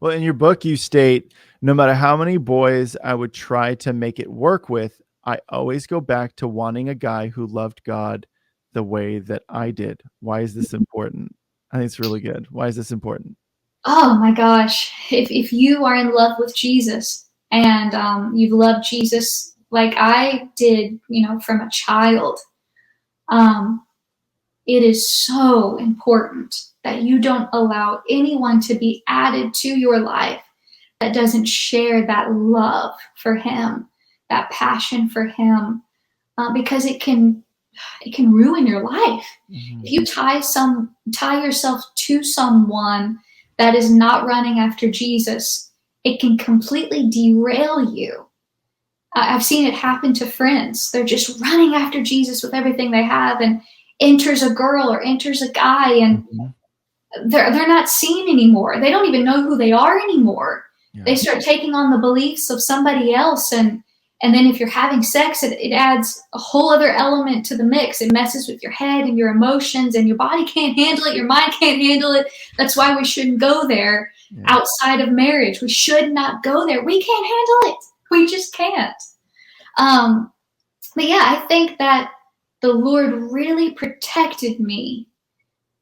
Well, in your book, you state, no matter how many boys I would try to make it work with, I always go back to wanting a guy who loved God the way that I did. Why is this important? I think it's really good. Why is this important? Oh my gosh. If you are in love with Jesus and you've loved Jesus like I did, from a child, um, it is so important that you don't allow anyone to be added to your life that doesn't share that love for him, that passion for him, because it can ruin your life. Mm-hmm. If you tie yourself to someone that is not running after Jesus, it can completely derail you. I've seen it happen to friends. They're just running after Jesus with everything they have, and enters a girl or enters a guy, and they're not seen anymore. They don't even know who they are anymore. Yeah. They start taking on the beliefs of somebody else, and then if you're having sex, it adds a whole other element to the mix. It messes with your head and your emotions, and your body can't handle it. Your mind can't handle it. That's why we shouldn't go there outside of marriage. We should not go there. We can't handle it. We just can't. But yeah, I think that the Lord really protected me,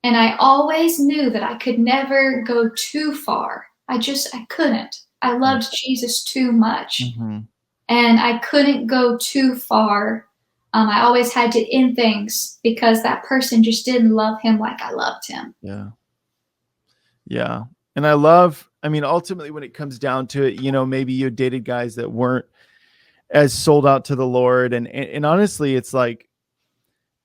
and I always knew that I could never go too far. I couldn't. I loved Jesus too much. Mm-hmm. And I couldn't go too far. I always had to end things because that person just didn't love him like I loved him. Yeah. Yeah. And ultimately when it comes down to it, maybe you dated guys that weren't as sold out to the Lord. And honestly, it's like,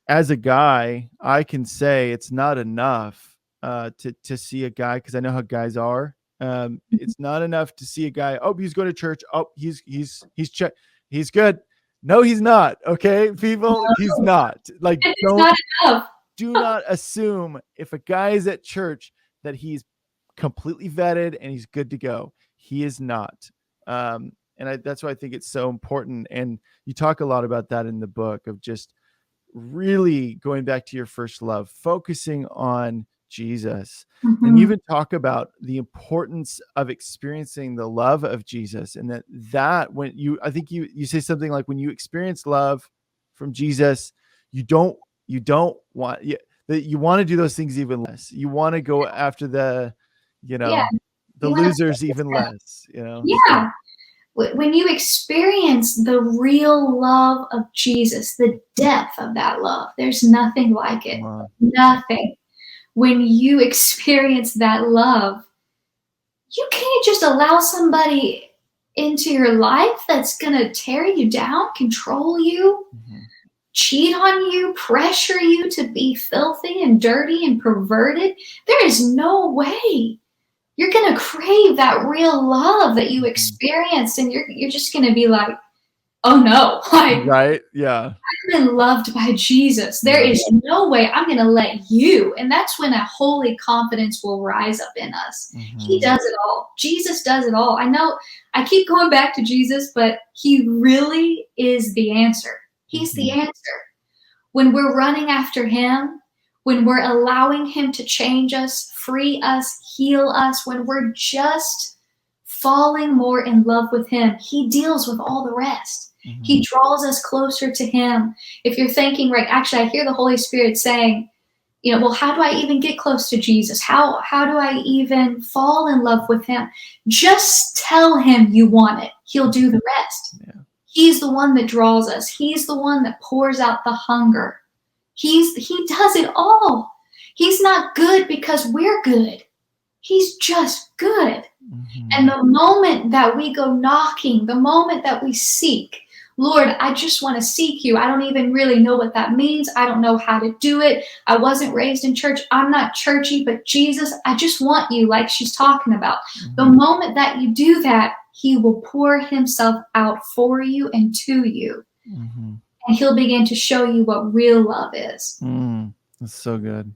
as a guy, I can say it's not enough to see a guy, because I know how guys are. It's not enough to see a guy. Oh, he's going to church. Oh, he's good. No, he's not. Okay, people, he's not. Like, do not assume if a guy is at church that he's completely vetted and he's good to go. He is not. That's why I think it's so important. And you talk a lot about that in the book, of just really going back to your first love, focusing on Jesus. Mm-hmm. And you even talk about the importance of experiencing the love of Jesus, and that when I think you say something like, when you experience love from Jesus, you want to do those things even less. You want to go after the losers even less, Yeah. When you experience the real love of Jesus, the depth of that love, there's nothing like it. Wow. Nothing. When you experience that love, you can't just allow somebody into your life that's going to tear you down, control you, cheat on you, pressure you to be filthy and dirty and perverted. There is no way. You're going to crave that real love that you experienced, and you're just going to be like, oh no, right? Yeah. I've been loved by Jesus. There is no way I'm going to let you. And that's when a holy confidence will rise up in us. Mm-hmm. He does it all. Jesus does it all. I know I keep going back to Jesus, but he really is the answer. He's the answer. When we're running after him, when we're allowing him to change us, free us, heal us, when we're just falling more in love with him, he deals with all the rest. Mm-hmm. He draws us closer to him. If you're thinking, right, actually, I hear the Holy Spirit saying, well, how do I even get close to Jesus? How do I even fall in love with him? Just tell him you want it. He'll do the rest. Yeah. He's the one that draws us. He's the one that pours out the hunger. He does it all. He's not good because we're good. He's just good. Mm-hmm. And the moment that we go knocking, the moment that we seek, Lord, I just want to seek you. I don't even really know what that means. I don't know how to do it. I wasn't raised in church. I'm not churchy, but Jesus, I just want you, like she's talking about. Mm-hmm. The moment that you do that, he will pour himself out for you and to you. Mm-hmm. And he'll begin to show you what real love is. That's so good.